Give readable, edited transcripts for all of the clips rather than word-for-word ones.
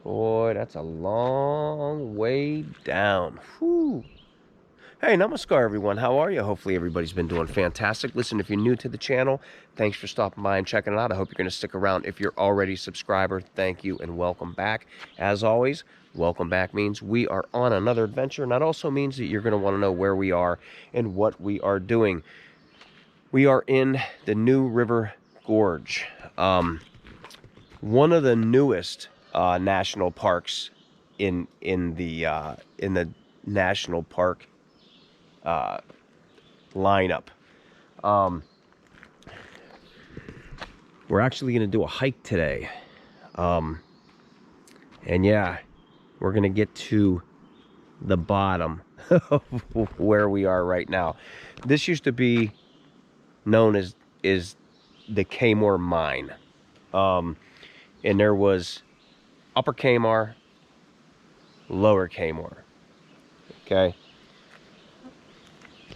Boy, that's a long way down. Whew. Hey, namaskar, everyone. How are you? Hopefully everybody's been doing fantastic. Listen, if you're new to the channel, thanks for stopping by and checking it out. I hope you're going to stick around. If you're already a subscriber, thank you and welcome back. As always, welcome back means we are on another adventure, and that also means that you're going to want to know where we are and what we are doing. We are in the new River Gorge, one of the newest national parks in the national park lineup. We're actually going to do a hike today, and yeah, we're going to get to the bottom of where we are right now. This used to be known as the Kaymoor mine, and there was Upper Kaymoor, Lower Kaymoor. Okay,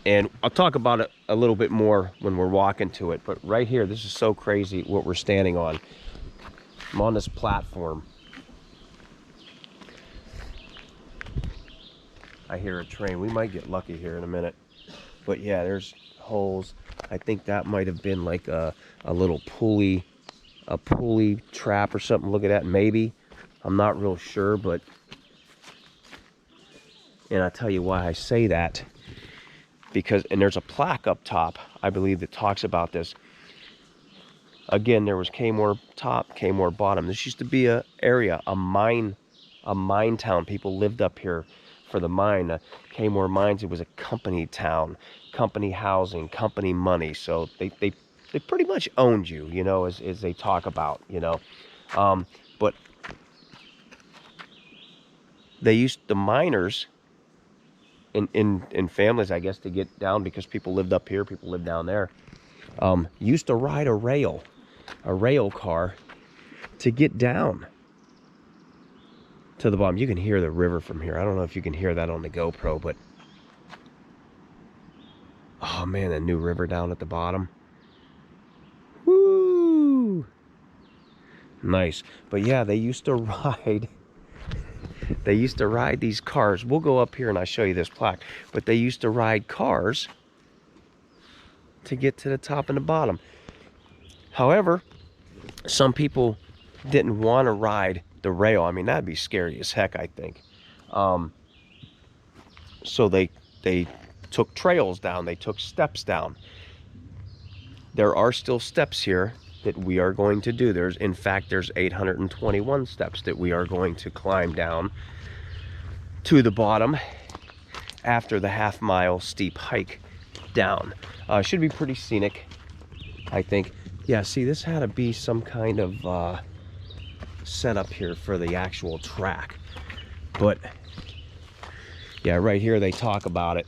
and I'll talk about it a little bit more when we're walking to it. But right here, this is so crazy what we're standing on. I'm on this platform. I hear a train. We might get lucky here in a minute. But yeah, there's holes. I think that might have been like a little pulley, a pulley trap or something. Look at that, maybe. I'm not real sure, but... And I'll tell you why I say that. Because, and there's a plaque up top, I believe, that talks about this. Again, there was Kaymoor top, Kaymoor bottom. This used to be a area, a mine town. People lived up here for the mine. Kaymoor Mines, it was a company town, company housing, company money. So they pretty much owned you, you know, as they talk about, you know. But they used, the miners in families, I guess, to get down, because people lived up here, people lived down there, used to ride a rail car to get down to the bottom. You can hear the river from here. I don't know if you can hear that on the GoPro, but oh man, the new river down at the bottom. Woo! Nice. But yeah, they used to ride these cars. We'll go up here and I'll show you this plaque. But they used to ride cars to get to the top and the bottom. However, some people didn't want to ride the rail. I mean, that'd be scary as heck, I think. So they took trails down. They took steps down. There are still steps here that we are going to do. In fact, there's 821 steps that we are going to climb down to the bottom after the half-mile steep hike down. Should be pretty scenic, I think. Yeah, see, this had to be some kind of setup here for the actual track. But yeah, right here they talk about it.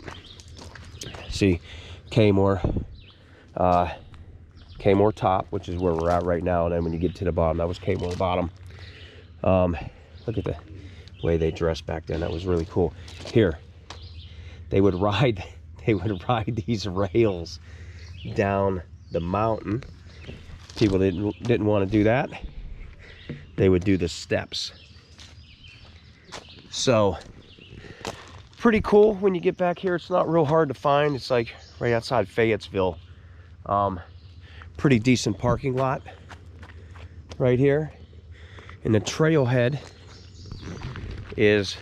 See, Kaymoor top, which is where we're at right now, and then when you get to the bottom, that was Kaymoor bottom. Look at the way they dressed back then. That was really cool. Here, they would ride these rails down the mountain. People didn't want to do that. They would do the steps. So pretty cool. When you get back here, it's not real hard to find. It's like right outside Fayetteville. Pretty decent parking lot right here, and the trailhead is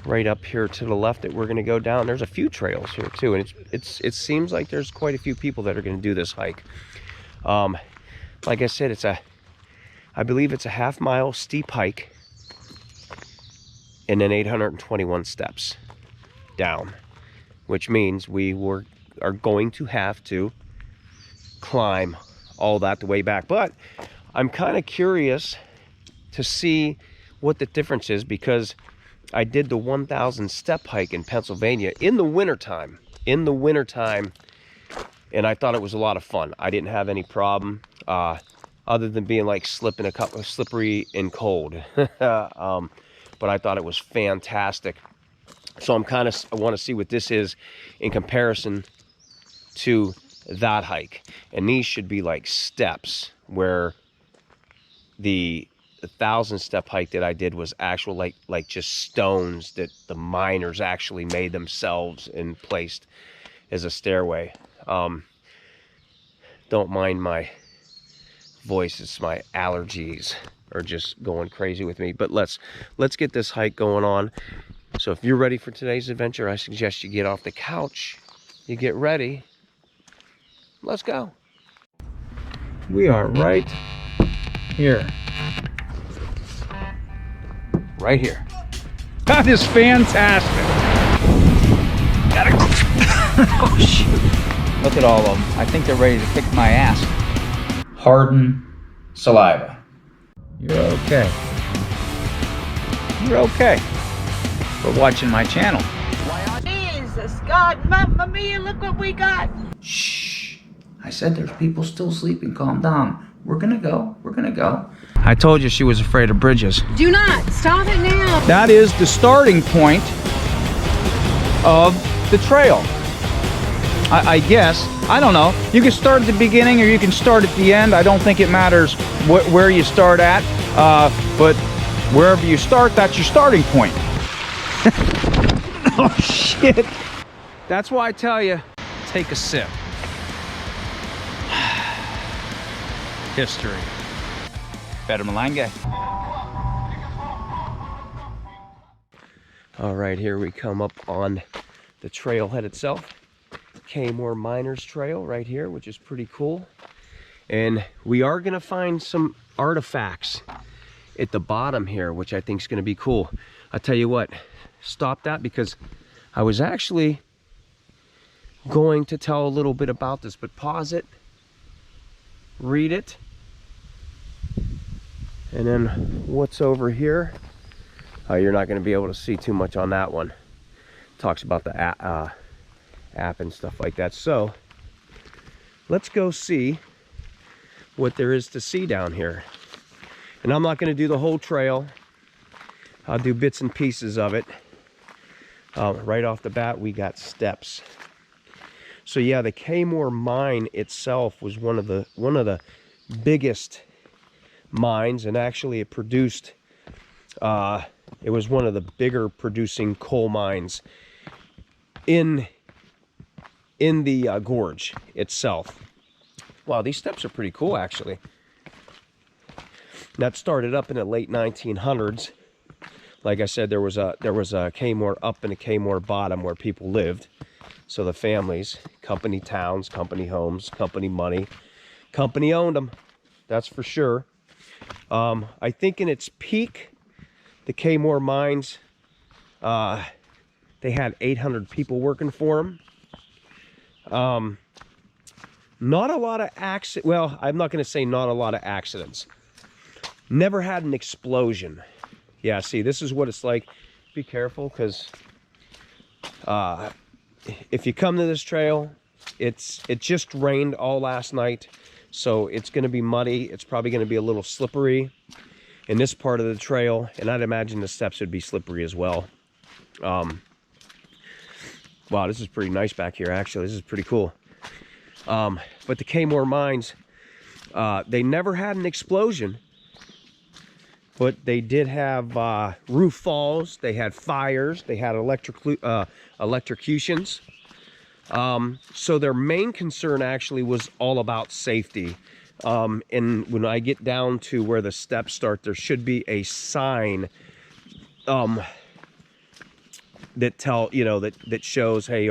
right up here to the left that we're going to go down. There's a few trails here too, and it seems like there's quite a few people that are going to do this hike. Like I said, I believe it's a half-mile steep hike and then 821 steps down, which means we are going to have to climb all that the way back. But I'm kind of curious to see what the difference is, because I did the 1,000 step hike in Pennsylvania in the wintertime, and I thought it was a lot of fun. I didn't have any problem, other than being like slippery and cold. But I thought it was fantastic. So I want to see what this is in comparison to that hike. And these should be like steps where the the 1,000-step hike that I did was actual like just stones that the miners actually made themselves and placed as a stairway. Don't mind my voice, it's my allergies are just going crazy with me. But let's get this hike going on. So if you're ready for today's adventure, I suggest you get off the couch, you get ready, let's go. We are right here. Right here. That is fantastic. Oh, shoot. Look at all of them. I think they're ready to kick my ass. Harden saliva. You're okay. You're okay. For watching my channel. Jesus, God, Mamma Mia, look what we got. Shh. I said there's people still sleeping. Calm down. We're gonna go. We're gonna go. I told you she was afraid of bridges. Do not stop it now. That is the starting point of the trail. I guess. I don't know. You can start at the beginning or you can start at the end. I don't think it matters where you start at. But wherever you start, that's your starting point. Oh, shit. That's why I tell you, take a sip. History. Better Malanga. All right, here we come up on the trailhead itself. Kaymoor Miners Trail right here, which is pretty cool. And we are gonna find some artifacts at the bottom here, which I think is gonna be cool. I'll tell you what, stop that because I was actually going to tell a little bit about this, but pause it, read it, and then what's over here? You're not going to be able to see too much on that one. Talks about the app and stuff like that. So let's go see what there is to see down here. And I'm not going to do the whole trail. I'll do bits and pieces of it. Right off the bat, we got steps. So yeah, the Kaymoor mine itself was one of the biggest mines, and actually it produced it was one of the bigger producing coal mines in the gorge itself. Wow, these steps are pretty cool actually. That started up in the late 1900s. Like I said, there was a Kaymoor up and a Kaymoor bottom where people lived. So the families, company towns, company homes, company money, company owned them. That's for sure. I think in its peak, the Kaymoor mines, they had 800 people working for them. Not a lot of accidents. Well, I'm not going to say not a lot of accidents. Never had an explosion. Yeah, see, this is what it's like. Be careful, because if you come to this trail, it just rained all last night, so it's going to be muddy. It's probably going to be a little slippery in this part of the trail, and I'd imagine the steps would be slippery as well. Wow, this is pretty nice back here, actually. This is pretty cool. But the Kaymoor mines, they never had an explosion, but they did have roof falls, they had fires, they had electrocutions. So their main concern actually was all about safety. And when I get down to where the steps start, there should be a sign that that shows, hey,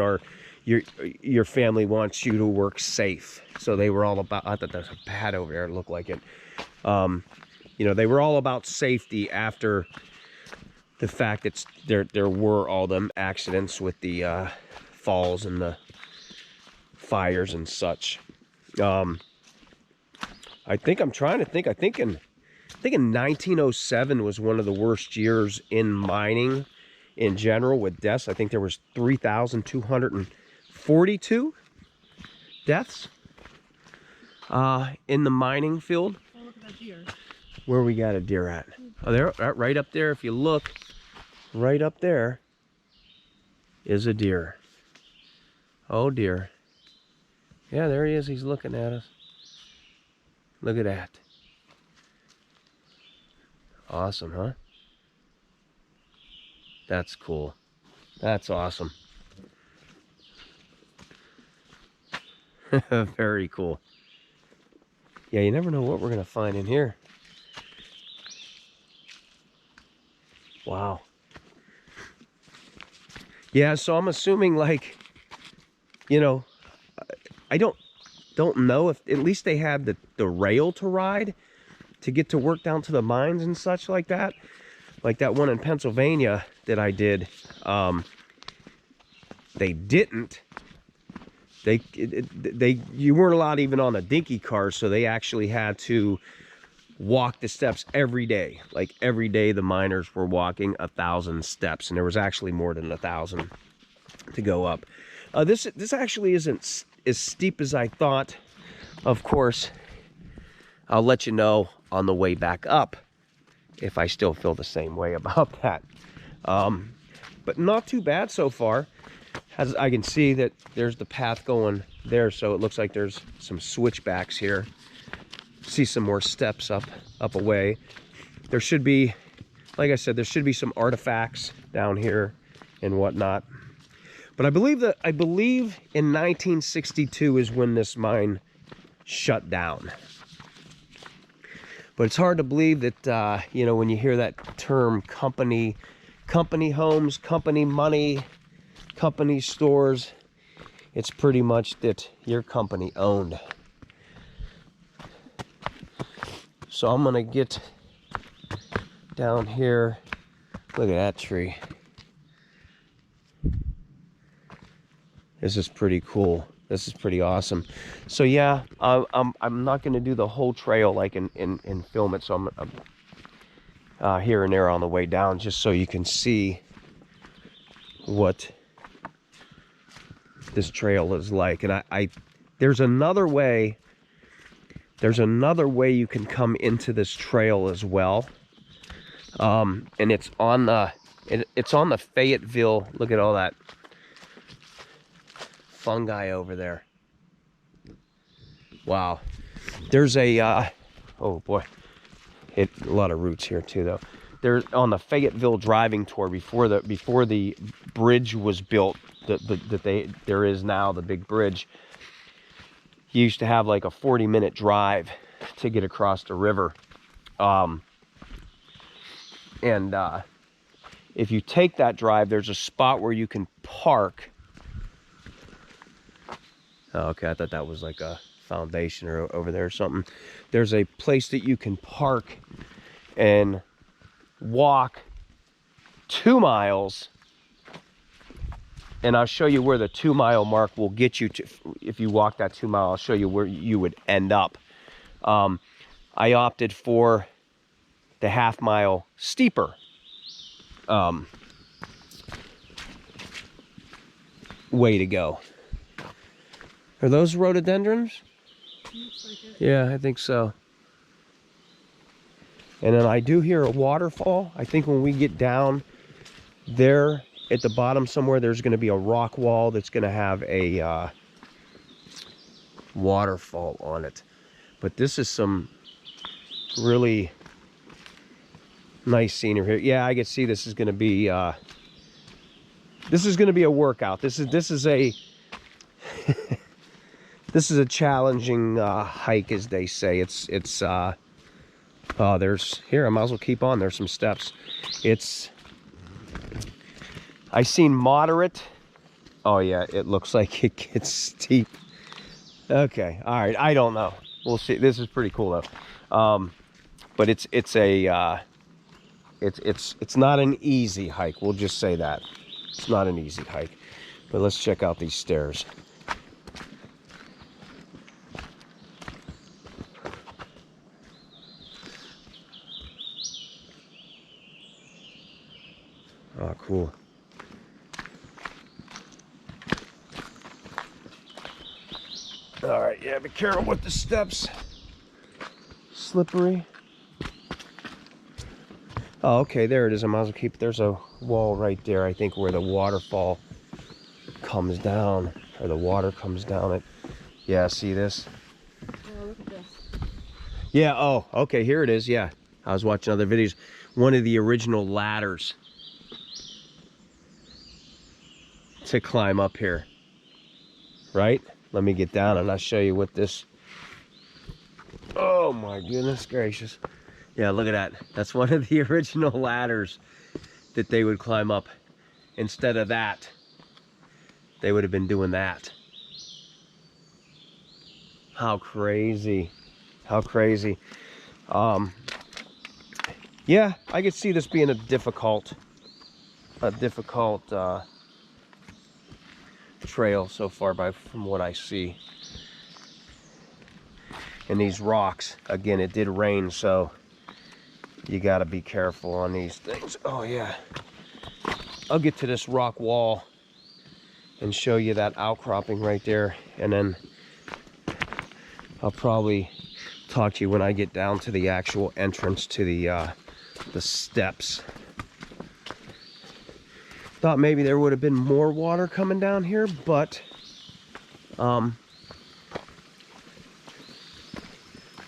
your family wants you to work safe. So they were all about, I thought there's a pad over there, it looked like it. They were all about safety after the fact that there were all them accidents with the falls and the fires and such. I think in 1907 was one of the worst years in mining in general with deaths. I think there was 3,242 deaths in the mining field. Oh, look at that deer. Where we got a deer at? Oh, there, right up there. If you look, right up there is a deer. Oh dear. Yeah, there he is. He's looking at us. Look at that. Awesome, huh? That's cool. That's awesome. Very cool. Yeah, you never know what we're gonna find in here. Wow. Yeah, so I'm assuming, like, you know, I don't know if at least they had the rail to ride to get to work down to the mines and such like that. Like that one in Pennsylvania that I did, they didn't. You weren't allowed even on a dinky car, so they actually had to walk the steps every day. Like every day the miners were walking 1,000 steps, and there was actually more than 1,000 to go up. This actually isn't as steep as I thought. Of course, I'll let you know on the way back up if I still feel the same way about that. But not too bad so far. As I can see that there's the path going there, so it looks like there's some switchbacks here. See some more steps up away. There should be, like I said, there should be some artifacts down here and whatnot. But I believe in 1962 is when this mine shut down. But it's hard to believe that, you know, when you hear that term company homes, company money, company stores, it's pretty much that your company owned. So I'm gonna get down here. Look at that tree. This is pretty cool. This is pretty awesome. So yeah, I'm not gonna do the whole trail like and film it. So I'm here and there on the way down, just so you can see what this trail is like. And there's another way you can come into this trail as well, and it's on the Fayetteville. Look at all that fungi over there. Wow. There's a oh boy, a lot of roots here too though. They're on the Fayetteville driving tour before the bridge was built, there is now the big bridge. You used to have like a 40-minute drive to get across the river. If you take that drive, there's a spot where you can park. Oh, okay, I thought that was like a foundation or over there or something. There's a place that you can park and walk 2 miles, and I'll show you where the 2-mile mark will get you to. If you walk that 2 mile, I'll show you where you would end up. I opted for the half-mile steeper way to go. Are those rhododendrons? Looks like it. Yeah, I think so. And then I do hear a waterfall. I think when we get down there at the bottom somewhere, there's going to be a rock wall that's going to have a waterfall on it. But this is some really nice scenery here. Yeah, I can see this is going to be a workout. This is a this is a challenging hike, as they say. Oh, there's here. I might as well keep on. There's some steps. I seen moderate. Oh yeah, it looks like it gets steep. Okay, all right. I don't know. We'll see. This is pretty cool though. But it's not an easy hike. We'll just say that it's not an easy hike. But let's check out these stairs. Oh, cool. All right, yeah, be careful with the steps. Slippery. Oh, okay, there it is. I might as well keep. There's a wall right there, I think, where the waterfall comes down, or the water comes down it. Yeah, see this? Oh, look at this. Yeah, oh, okay, here it is, yeah. I was watching other videos. one of the original ladders to climb up here, right? Let me get down and I'll show you what this, oh my goodness gracious. Yeah, look at that. That's one of the original ladders that they would climb up. Instead of that, they would have been doing that. How crazy. How crazy. Yeah, I could see this being a difficult trail so far from what I see. And these rocks, again, it did rain, so you got to be careful on these things. Oh yeah, I'll get to this rock wall and show you that outcropping right there, and then I'll probably talk to you when I get down to the actual entrance to the steps. Thought maybe there would have been more water coming down here, but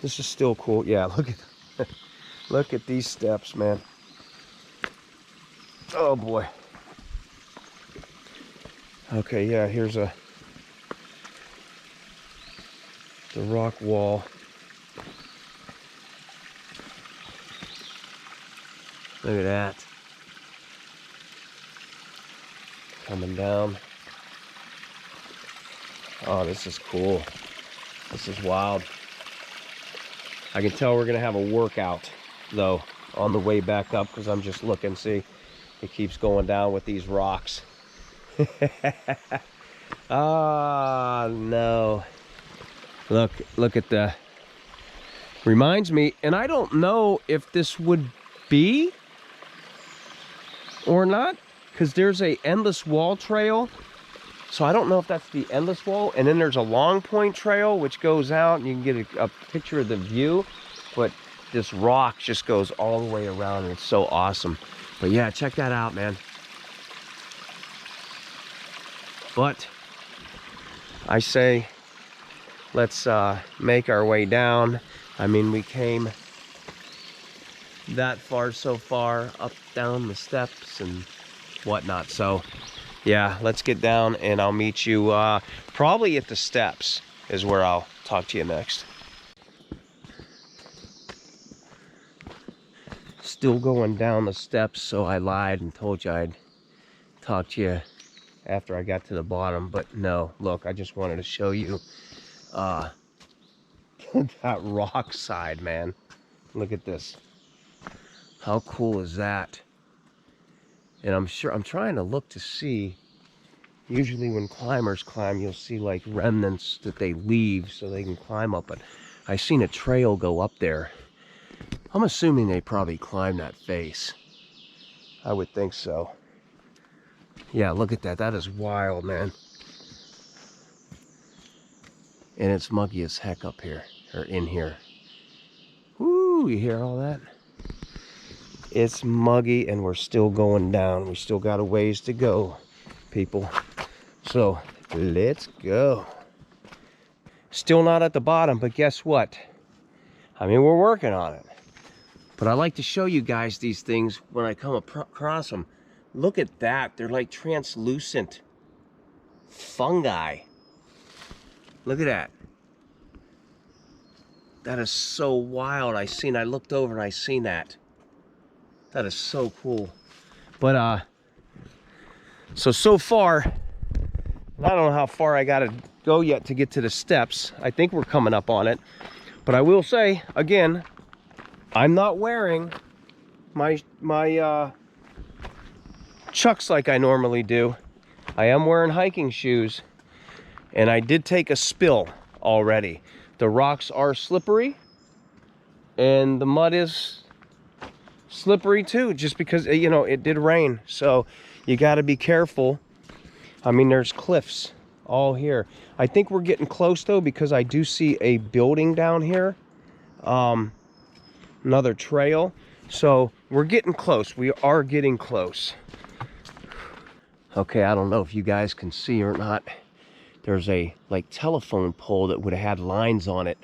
this is still cool. Yeah, look at look at these steps, man. Oh boy. Okay, yeah, here's the rock wall. Look at that. Coming down. Oh, this is cool. This is wild. I can tell we're gonna have a workout though on the way back up, because I'm just looking, see, it keeps going down with these rocks. Ah, no. Look at the, reminds me, and I don't know if this would be or not, because there's a endless wall trail, so I don't know if that's the endless wall, and then there's a long point trail which goes out and you can get a picture of the view, but this rock just goes all the way around and it's so awesome. But yeah, check that out, man. But I say let's make our way down. I mean, we came that far so far, up down the steps and whatnot, so yeah, let's get down and I'll meet you probably at the steps is where I'll talk to you next. Still going down the steps, so I lied and told you I'd talk to you after I got to the bottom, but no, look, I just wanted to show you that rock side, man. Look at this. How cool is that? And I'm trying to look to see, usually when climbers climb, you'll see like remnants that they leave so they can climb up, but I seen a trail go up there. I'm assuming they probably climbed that face. I would think so. Yeah, look at that. That is wild, man. And it's muggy as heck up here, or in here. Woo, you hear all that? It's muggy and we're still going down. We still got a ways to go, people. So let's go. Still not at the bottom, but guess what? I mean, we're working on it. But I like to show you guys these things when I come across them. Look at that. They're like translucent fungi. Look at that. That is so wild. I looked over and I seen that. That is so cool. But so far, I don't know how far I gotta go yet to get to the steps. I think we're coming up on it. But I will say, again, I'm not wearing my chucks like I normally do. I am wearing hiking shoes, and I did take a spill already. The rocks are slippery, and the mud is slippery too, just because, you know, it did rain. So you got to be careful. I mean, there's cliffs all here. I think we're getting close though, because I do see a building down here. Another trail. So we're getting close. We are getting close. Okay, I don't know if you guys can see or not. There's a like telephone pole that would have had lines on it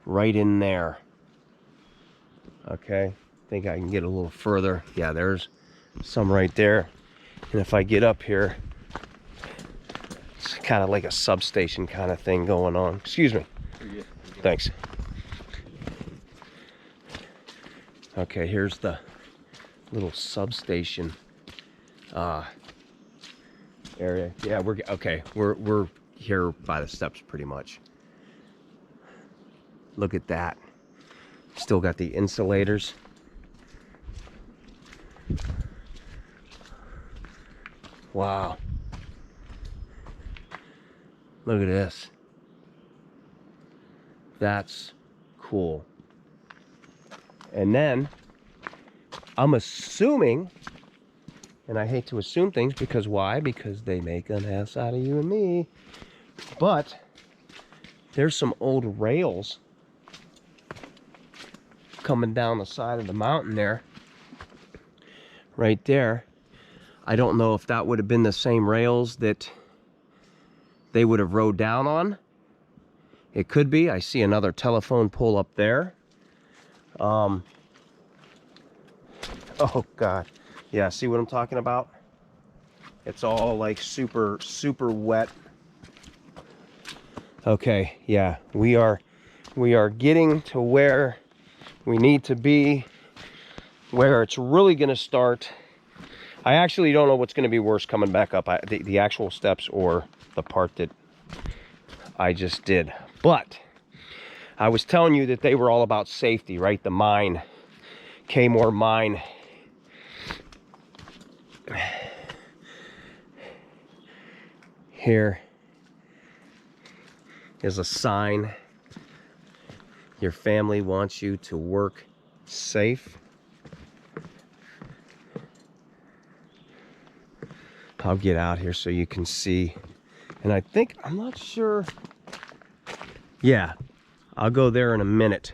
right in there. Okay, think I can get a little further. Yeah, there's some right there. And if I get up here, it's kind of like a substation kind of thing going on. Excuse me. Thanks. Okay, here's the little substation area. Yeah, we're here by the steps pretty much. Look at that. Still got the insulators. Wow. Look at this. That's cool. And then I'm assuming, and I hate to assume things because why? Because they make an ass out of you and me. But there's some old rails coming down the side of the mountain there. Right there. I don't know if that would have been the same rails that they would have rode down on. It could be. I see another telephone pole up there. Oh God. Yeah, see what I'm talking about? It's all like super wet. Okay, yeah, we are getting to where we need to be, where it's really gonna start. I actually don't know what's gonna be worse coming back up, the actual steps or the part that I just did. But I was telling you that they were all about safety, right? The mine, Kaymoor mine. Here is a sign. Your family wants you to work safe. I'll get out here so you can see. And I think, I'm not sure. Yeah, I'll go there in a minute.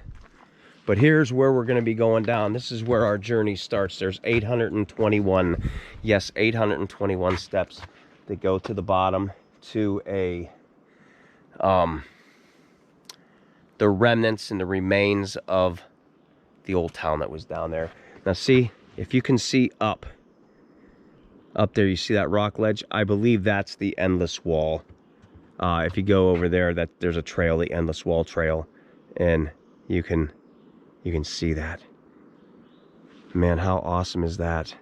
But here's where we're going to be going down. This is where our journey starts. There's 821, yes, 821 steps that go to the bottom to a, the remnants and the remains of the old town that was down there. Now see, if you can see up there, you see that rock ledge? I believe that's the Endless Wall. If you go over there, there's a trail, the Endless Wall Trail, and you can see that. Man, how awesome is that?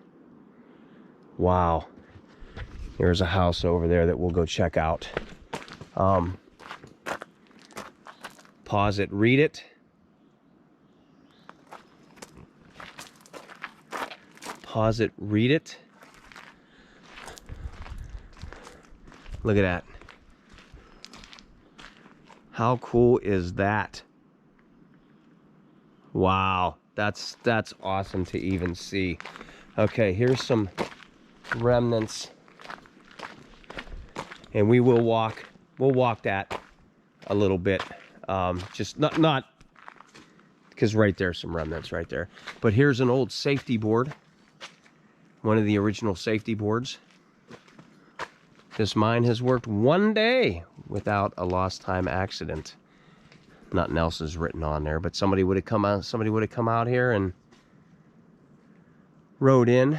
Wow. There's a house over there that we'll go check out. Pause it, read it. Pause it, read it. Look at that. How cool is that? Wow, that's awesome to even see. Okay, here's some remnants, and we'll walk that a little bit. Just not because right there's some remnants right there. But here's an old safety board, one of the original safety boards. This mine has worked one day without a lost time accident. Nothing else is written on there, but somebody would have come out here and rode in.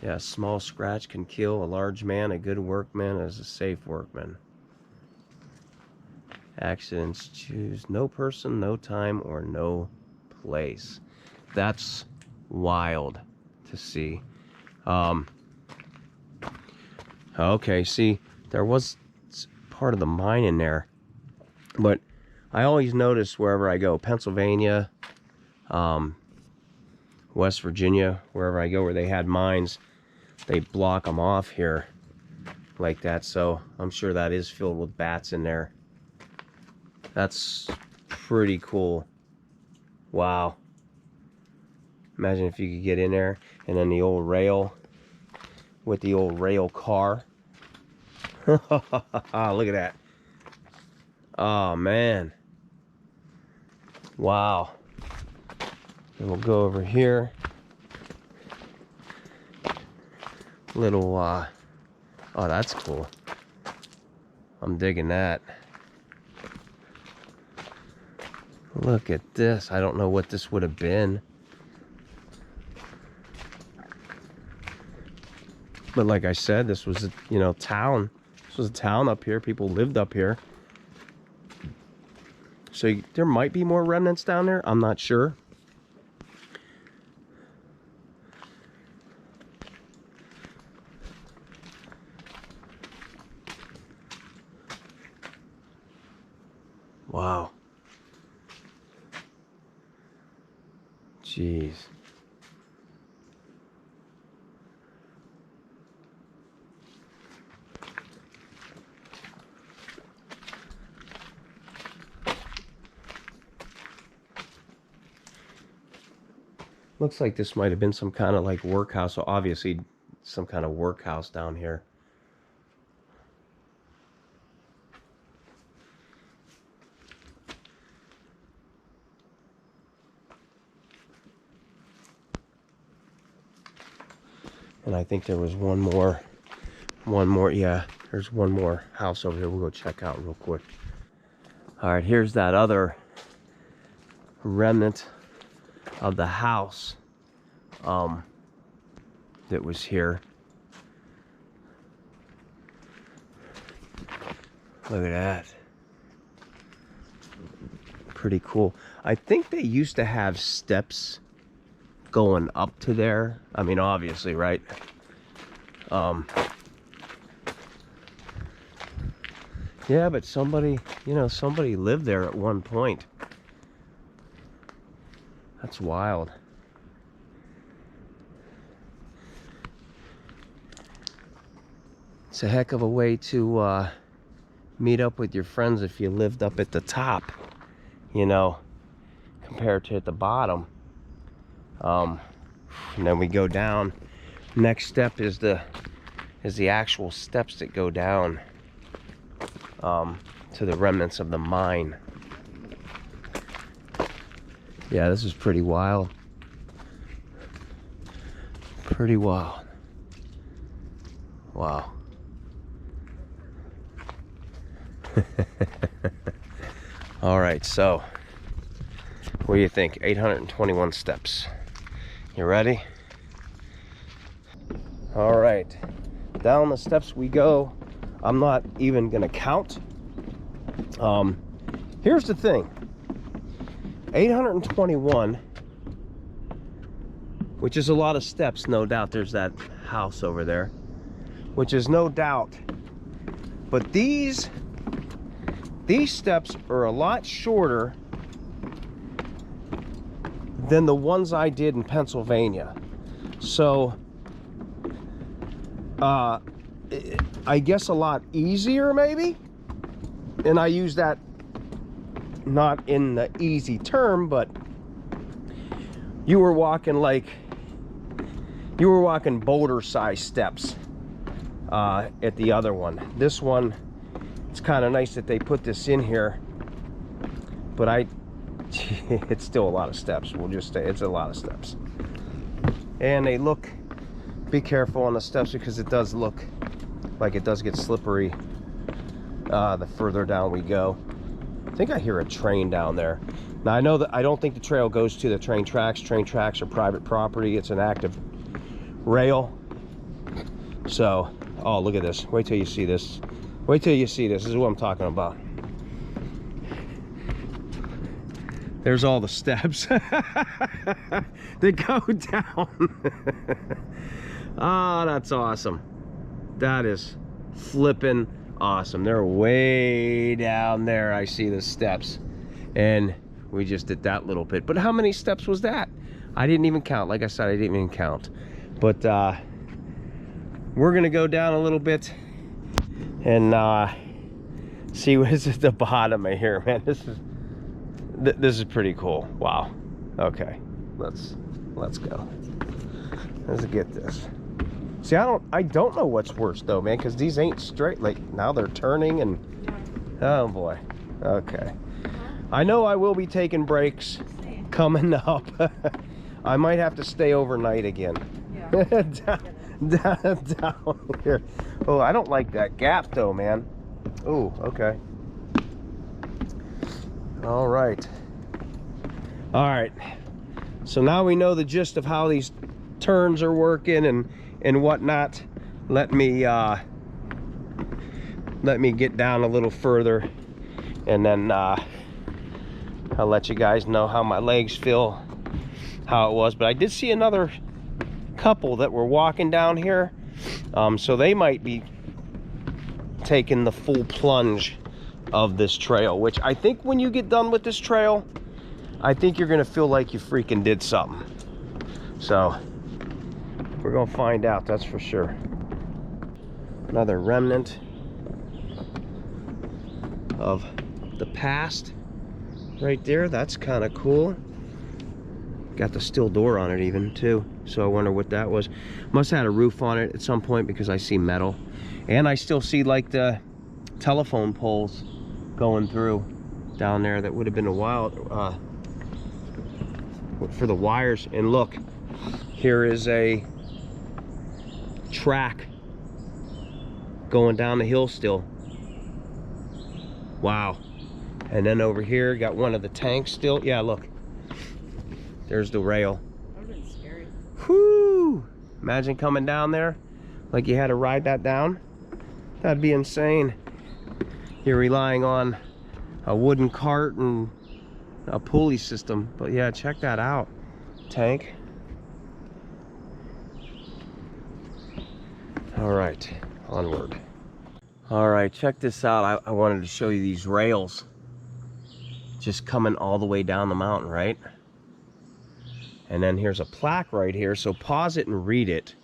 Yeah, a small scratch can kill a large man. A good workman is a safe workman. Accidents choose no person, no time, or no place. That's wild to see. Okay, see, there was part of the mine in there, but I always notice wherever I go, Pennsylvania, West Virginia, wherever I go where they had mines, they block them off here like that. So I'm sure that is filled with bats in there. That's pretty cool. Wow. Imagine if you could get in there, and then the old rail with the old rail car. Look at that. Oh man. Wow. And we'll go over here. Little oh, that's cool. I'm digging that. Look at this. I don't know what this would have been. But like I said, this was a, you know, town. This was a town up here. People lived up here. So there might be more remnants down there. I'm not sure. Wow. Jeez. Looks like this might have been some kind of like workhouse. So obviously some kind of workhouse down here. And I think there was one more, yeah, there's one more house over here. We'll go check out real quick. All right, here's that other remnant of the house that was here. Look at that. Pretty cool. I think they used to have steps going up to there. I mean, obviously, right? Yeah, but somebody, you know, somebody lived there at one point. That's wild. It's a heck of a way to meet up with your friends if you lived up at the top, you know, compared to at the bottom. And then we go down. Next step is the actual steps that go down to the remnants of the mine. Yeah, this is pretty wild. Pretty wild. Wow. All right, so what do you think? 821 steps. You ready? All right, down the steps we go. I'm not even gonna count. Here's the thing. 821, which is a lot of steps, no doubt. There's that house over there, which is no doubt. But these steps are a lot shorter than the ones I did in Pennsylvania. So, I guess a lot easier maybe? And I use that not in the easy term, but you were walking boulder size steps at the other one. This one, it's kind of nice that they put this in here, but it's still a lot of steps. We'll just say it's a lot of steps. And they look, be careful on the steps because it does look like it does get slippery the further down we go. I think I hear a train down there. Now I know that I don't think the trail goes to the train tracks. Train tracks are private property. It's an active rail. So, oh, look at this. Wait till you see this. Wait till you see this. This is what I'm talking about. There's all the steps that go down. Oh, that's awesome. That is flipping awesome. They're way down there. I see the steps. And we just did that little bit. But how many steps was that? I didn't even count. Like I said, I didn't even count. But we're going to go down a little bit and see what is at the bottom of here, man. This is pretty cool. Wow. Okay. Let's go. Let's get this. See, I don't know what's worse though, man, because these ain't straight. Like now they're turning and oh boy. Okay. I know I will be taking breaks coming up. I might have to stay overnight again. Yeah. down here. Oh, I don't like that gap though, man. Oh, okay. All right. All right, so now we know the gist of how these turns are working and whatnot. Let me get down a little further, and then I'll let you guys know how my legs feel, how it was. But I did see another couple that were walking down here, so they might be taking the full plunge of this trail, which I think when you get done with this trail, I think you're gonna feel like you freaking did something. So we're gonna find out, that's for sure. Another remnant of the past right there. That's kind of cool. Got the steel door on it even too, so I wonder what that was. Must have had a roof on it at some point, because I see metal, and I still see like the telephone poles going through down there. That would have been a while for the wires. And look, here is a track going down the hill still. Wow. And then over here got one of the tanks still. Yeah, look, there's the rail. That would've been scary. Whoo! Imagine coming down there like you had to ride that down. That'd be insane. You're relying on a wooden cart and a pulley system. But yeah, check that out. Tank. All right, onward. All right, check this out. I wanted to show you these rails just coming all the way down the mountain, right? And then here's a plaque right here, so pause it and read it.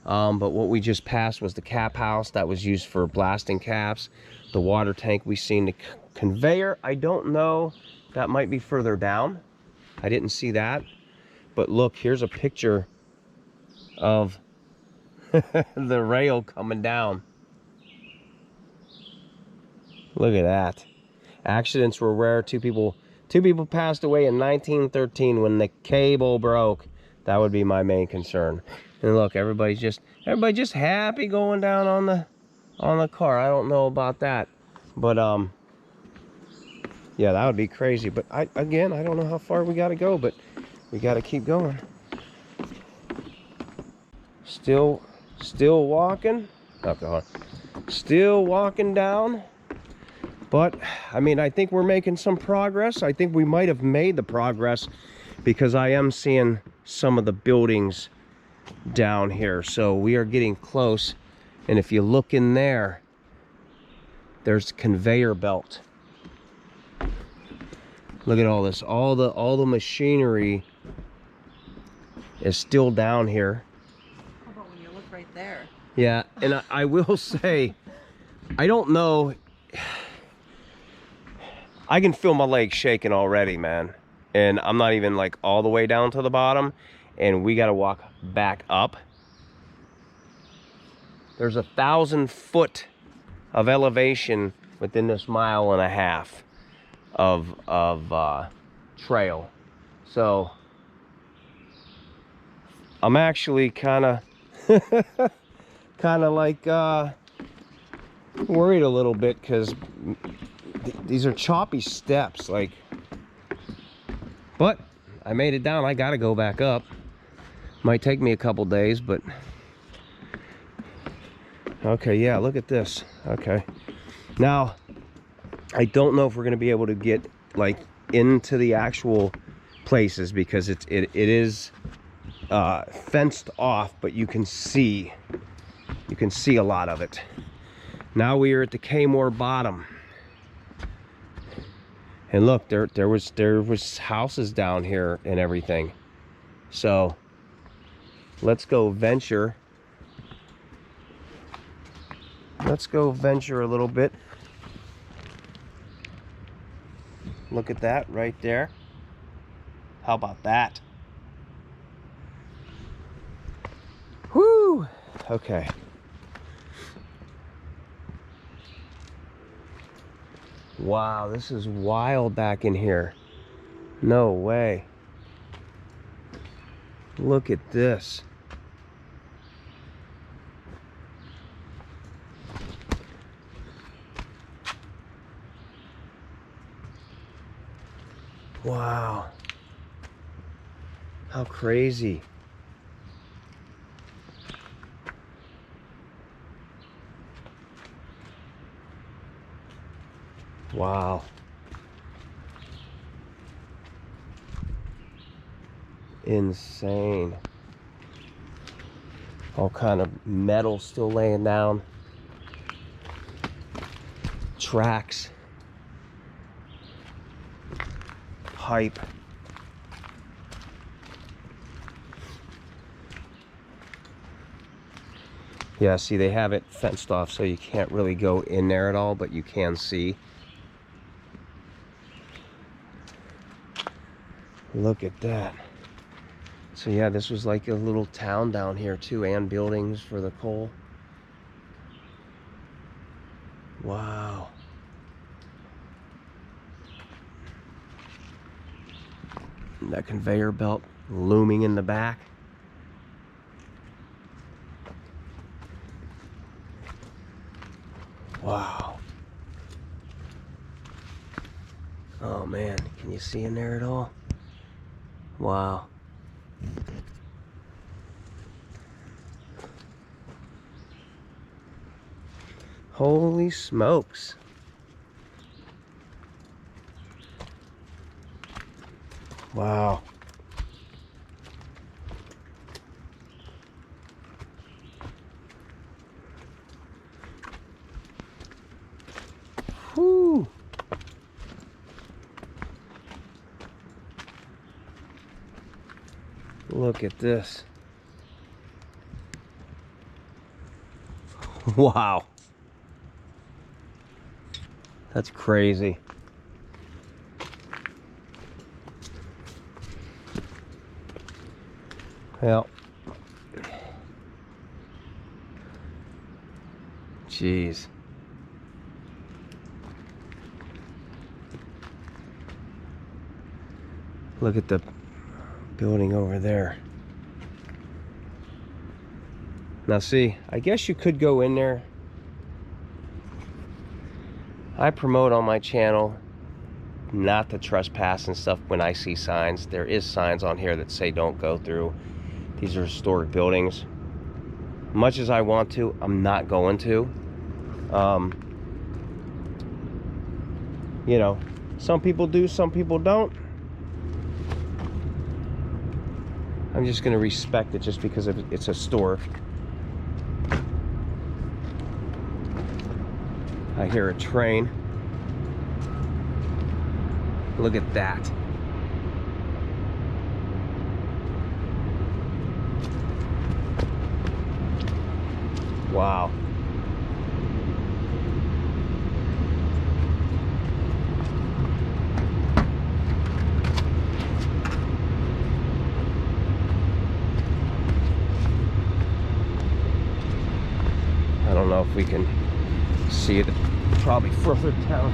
But what we just passed was the cap house that was used for blasting caps. The water tank we seen, the conveyor, I don't know, that might be further down. I didn't see that. But look, here's a picture of the rail coming down. Look at that. Accidents were rare. Two people passed away in 1913 when the cable broke. That would be my main concern. And look, everybody's just happy going down on the car. I don't know about that, but yeah, that would be crazy. But I don't know how far we got to go, but we got to keep going. Still walking. Okay, hold on. Still walking down. But I mean, I think we're making some progress. I think we might have made the progress, because I am seeing some of the buildings down here. So we are getting close. And if you look in there, there's a conveyor belt. Look at all this. All the machinery is still down here. How about when you look right there? Yeah, and I will say, I don't know. I can feel my legs shaking already, man. And I'm not even like all the way down to the bottom. And we got to walk back up. There's 1,000 foot of elevation within this 1.5 miles of trail. So I'm actually kind of like worried a little bit, because these are choppy steps, like, but I made it down. I gotta go back up. Might take me a couple days, but okay. Yeah, look at this. Okay, now I don't know if we're gonna be able to get like into the actual places, because it is fenced off, but you can see a lot of it. Now we are at the Kaymoor bottom. And look, there was houses down here and everything. So let's go venture. Let's go venture a little bit. Look at that right there. How about that? Whoo! Okay. Wow, this is wild back in here. No way. Look at this. Wow. How crazy. Wow. Insane. All kind of metal still laying down. Tracks. Pipe. Yeah, see, they have it fenced off so you can't really go in there at all, but you can see. Look at that. So yeah, this was like a little town down here too, and buildings for the coal. Wow. That conveyor belt looming in the back. Wow. Oh man, can you see in there at all? Wow. Holy smokes. Wow. Whew. Look at this. Wow. That's crazy. Well, jeez. Look at the building over there. Now see, I guess you could go in there. I promote on my channel not to trespass and stuff when I see signs. There is signs on here that say don't go through. These are historic buildings. Much as I want to, I'm not going to. You know, some people do, some people don't. I'm just going to respect it just because it's historic. I hear a train. Look at that. Wow. I don't know if we can see it. Probably further down.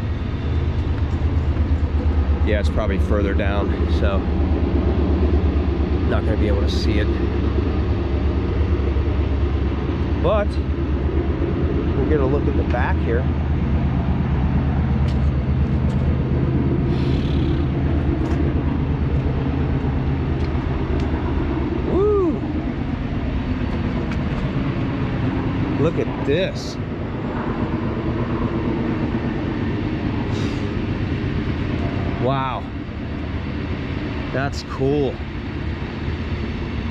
Yeah, it's probably further down, so not going to be able to see it. But we'll get a look at the back here. Woo! Look at this. Wow, that's cool.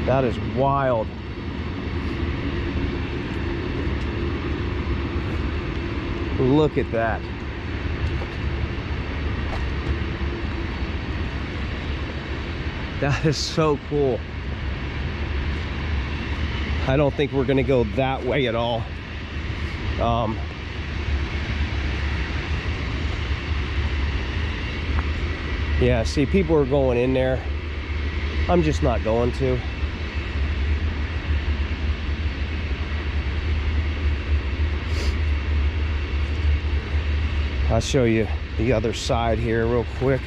That is wild. Look at that. That is so cool. I don't think we're gonna go that way at all. Yeah, see, people are going in there. I'm just not going to. I'll show you the other side here real quick.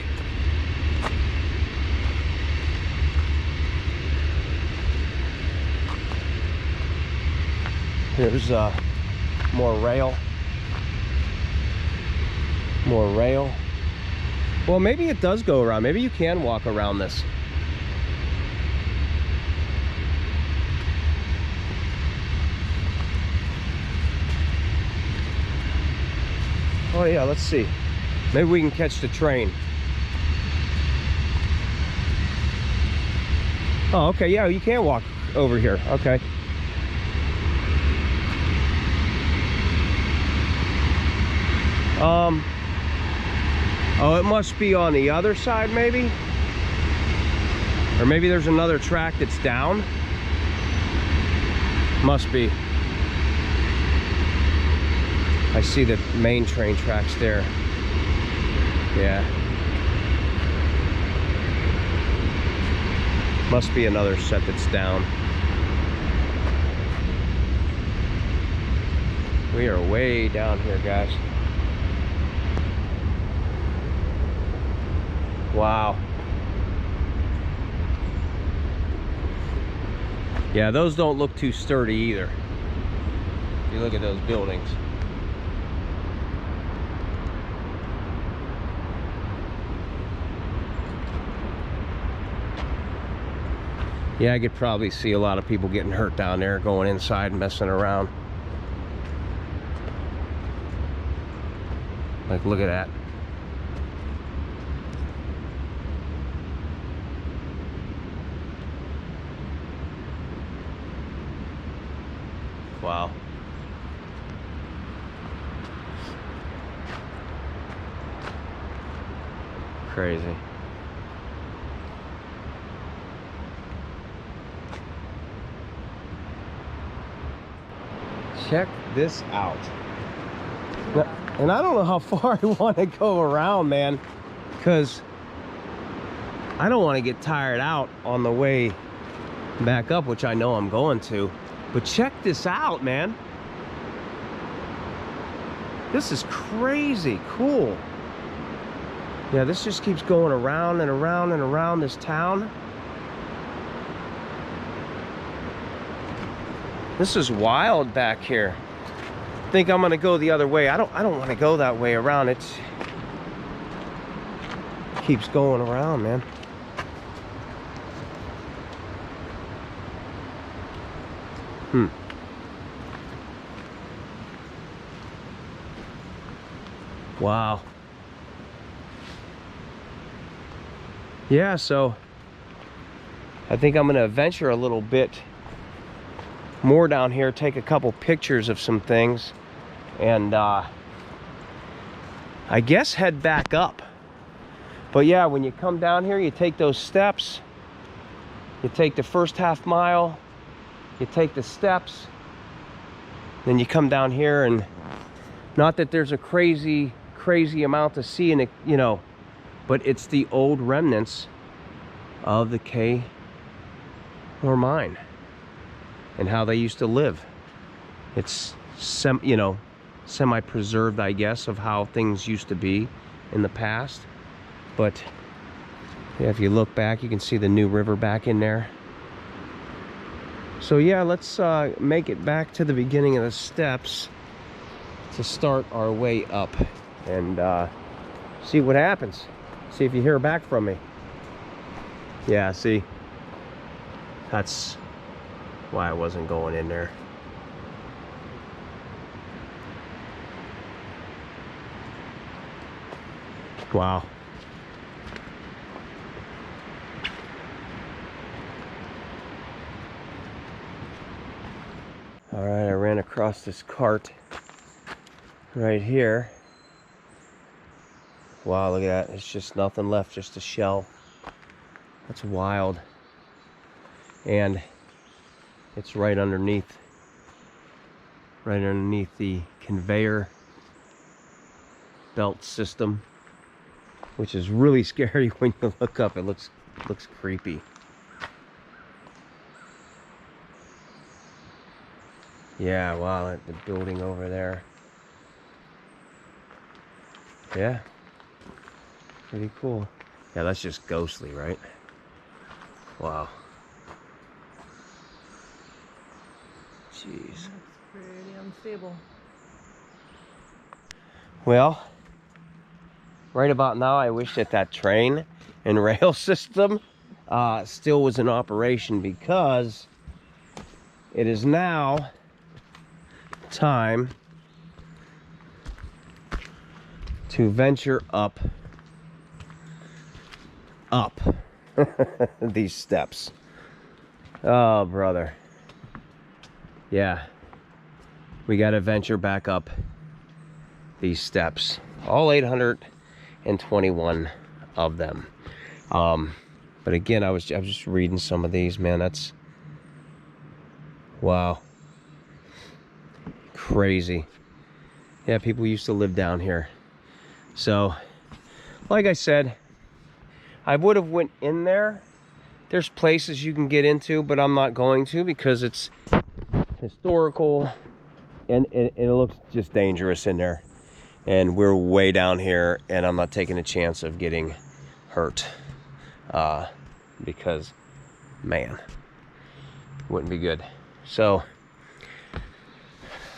Here's more rail. More rail. Well, maybe it does go around. Maybe you can walk around this. Oh yeah, let's see. Maybe we can catch the train. Oh, okay, yeah, you can walk over here. Okay. Oh, it must be on the other side, maybe? Or maybe there's another track that's down. Must be. I see the main train tracks there. Yeah. Must be another set that's down. We are way down here, guys. Wow. Yeah, those don't look too sturdy either. If you look at those buildings. Yeah, I could probably see a lot of people getting hurt down there, going inside and messing around. Like, look at that. Wow. Crazy. Check this out. And I don't know how far I want to go around, man, because I don't want to get tired out on the way back up, which I know I'm going to. But check this out, man. This is crazy cool. Yeah, this just keeps going around and around and around this town. This is wild back here. I think I'm gonna go the other way. I don't want to go that way around. It keeps going around, man. Wow. Yeah, so I think I'm gonna venture a little bit more down here, take a couple pictures of some things, and I guess head back up. But yeah, when you come down here, you take those steps, you take the first half mile, you take the steps, then you come down here, and not that there's a crazy amount to see in it, you know, but it's the old remnants of the Kaymoor mine and how they used to live. It's semi-preserved, I guess, of how things used to be in the past. But yeah, if you look back, you can see the new river back in there. So yeah, let's make it back to the beginning of the steps to start our way up and see what happens. See if you hear back from me. Yeah, see, that's why I wasn't going in there. Wow. All right, I ran across this cart right here. Wow, look at that. It's just nothing left, just a shell. That's wild. And it's right underneath the conveyor belt system, which is really scary when you look up. It looks creepy. Yeah, wow, the building over there. Yeah, pretty cool. Yeah, that's just ghostly, right? Wow. Jeez. That's pretty unstable. Well, right about now, I wish that train and rail system still was in operation, because it is now time to venture up these steps. Oh, brother. Yeah. We got to venture back up these steps. All 821 of them. But again, I was just reading some of these, man. That's wow. Crazy. Yeah, people used to live down here. So, like I said, I would have went in there. There's places you can get into, but I'm not going to because it's historical and it looks just dangerous in there. And we're way down here and I'm not taking a chance of getting hurt. Because, man, wouldn't be good. So,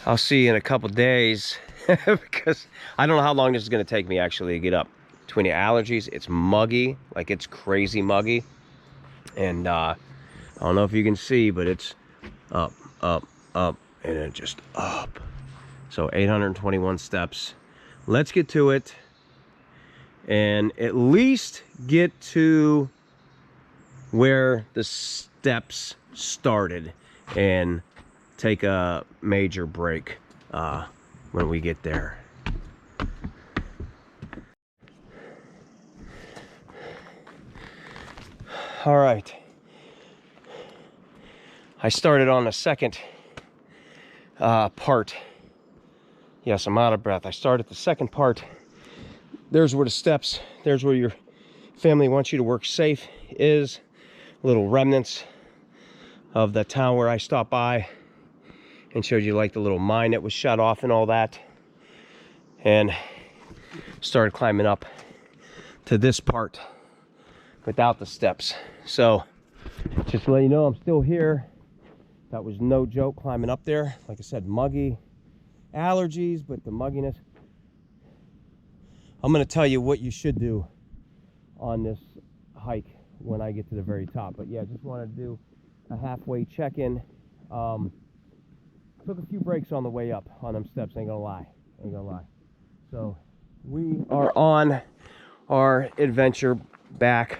I'll see you in a couple days because I don't know how long this is going to take me actually to get up. Between the allergies, it's muggy, like it's crazy muggy. And I don't know if you can see, but it's up, up, up, and then just up. So 821 steps. Let's get to it and at least get to where the steps started and take a major break when we get there. All right, I started on the second part. Yes, I'm out of breath. I started the second part. There's where the steps, there's where your family wants you to work safe is. Little remnants of the town where I stopped by and showed you like the little mine that was shut off and all that. And started climbing up to this part without the steps. So just to let you know, I'm still here. That was no joke climbing up there. Like I said, muggy, allergies, but the mugginess. I'm gonna tell you what you should do on this hike when I get to the very top. But yeah, just wanted to do a halfway check-in. Took a few breaks on the way up on them steps, ain't gonna lie. So we are on our adventure back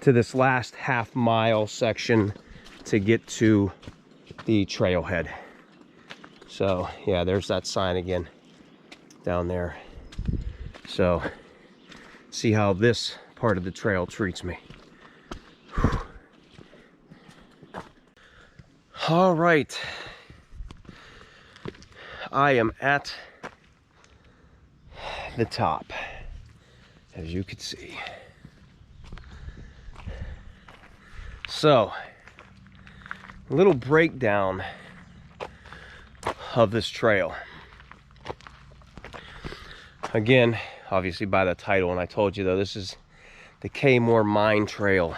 to this last half-mile section to get to the trailhead. So yeah, there's that sign again down there. So see how this part of the trail treats me. Whew. All right, I am at the top, as you can see. So, a little breakdown of this trail. Again, obviously by the title, and I told you though, this is the Kaymoor Miners Trail.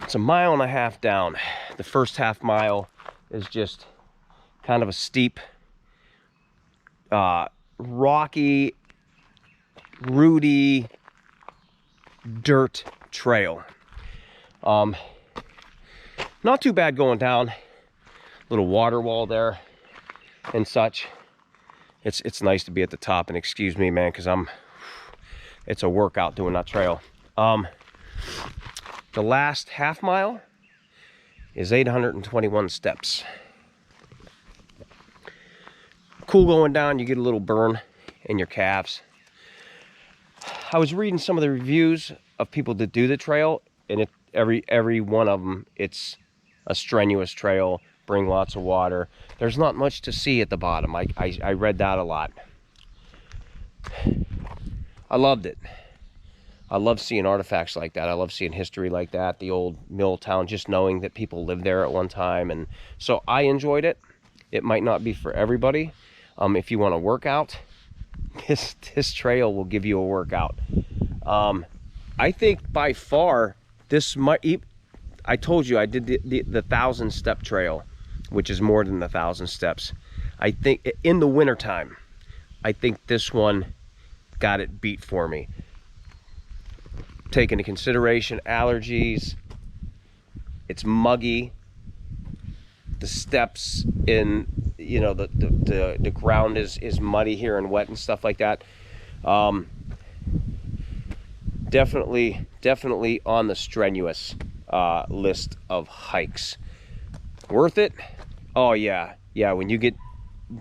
It's 1.5 miles down. The first half mile is just kind of a steep, rocky, rooty dirt trail. Not too bad going down. Little water wall there and such. It's nice to be at the top, and excuse me, man, because it's a workout doing that trail. The last half mile is 821 steps. Cool going down, you get a little burn in your calves. I was reading some of the reviews of people that do the trail, and every one of them, it's a strenuous trail, bring lots of water. There's not much to see at the bottom. I read that a lot. I loved it. I love seeing artifacts like that. I love seeing history like that, the old mill town, just knowing that people lived there at one time. And so I enjoyed it. It might not be for everybody. If you want to work out, this trail will give you a workout. I think by far this might, I told you I did the 1,000-step trail, which is more than 1,000 steps. I think in the wintertime, I think this one got it beat for me. Take into consideration allergies, it's muggy, the steps in, you know, the ground is muddy here and wet and stuff like that. Definitely on the strenuous list of hikes. Worth it? Oh yeah, when you get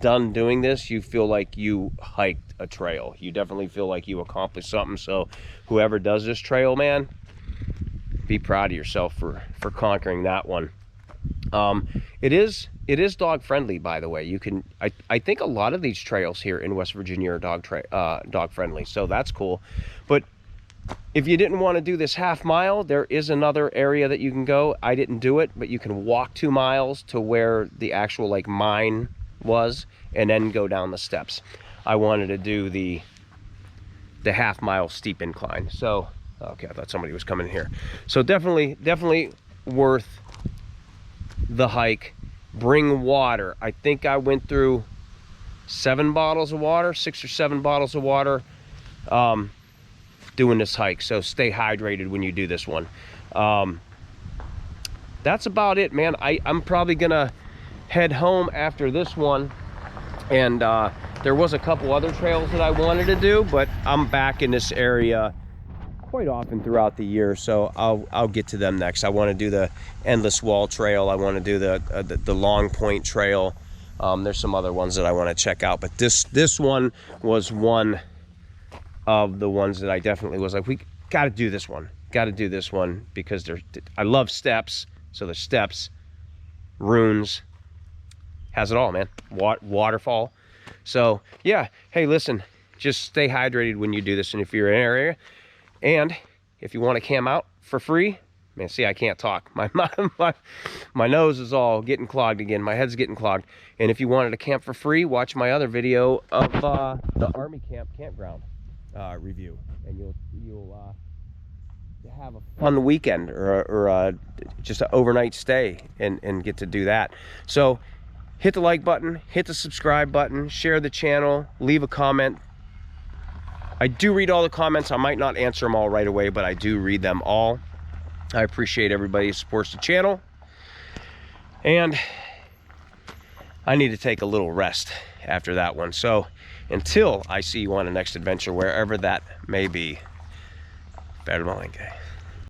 done doing this, you feel like you hiked a trail. You definitely feel like you accomplished something. So whoever does this trail, man, be proud of yourself for conquering that one. It is dog friendly, by the way. You can, I think a lot of these trails here in West Virginia are dog friendly, so that's cool. But if you didn't want to do this half mile, there is another area that you can go. I didn't do it, but you can walk 2 miles to where the actual like mine was, and then go down the steps. I wanted to do the half mile steep incline. So okay, I thought somebody was coming here. So definitely worth the hike. Bring water. I think I went through 7 bottles of water, 6 or 7 bottles of water doing this hike. So stay hydrated when you do this one. That's about it, man. I'm probably gonna head home after this one, and there was a couple other trails that I wanted to do, but I'm back in this area quite often throughout the year, so I'll get to them next. I want to do the Endless Wall Trail. I want to do the Long Point Trail. There's some other ones that I want to check out, but this one was one of the ones that I definitely was like, we got to do this one. Got to do this one because I love steps. So the steps, runes, has it all, man. Waterfall. So yeah, hey, listen, just stay hydrated when you do this, and if you're in an area, and if you want to camp out for free, man, see, I can't talk. My nose is all getting clogged again. My head's getting clogged. And if you wanted to camp for free, watch my other video of the Army Camp campground review, and you'll have a fun weekend or just an overnight stay and get to do that. So hit the like button, hit the subscribe button, share the channel, leave a comment. I do read all the comments. I might not answer them all right away, but I do read them all. I appreciate everybody who supports the channel. And I need to take a little rest after that one. So until I see you on the next adventure, wherever that may be, Fayetteville, okay.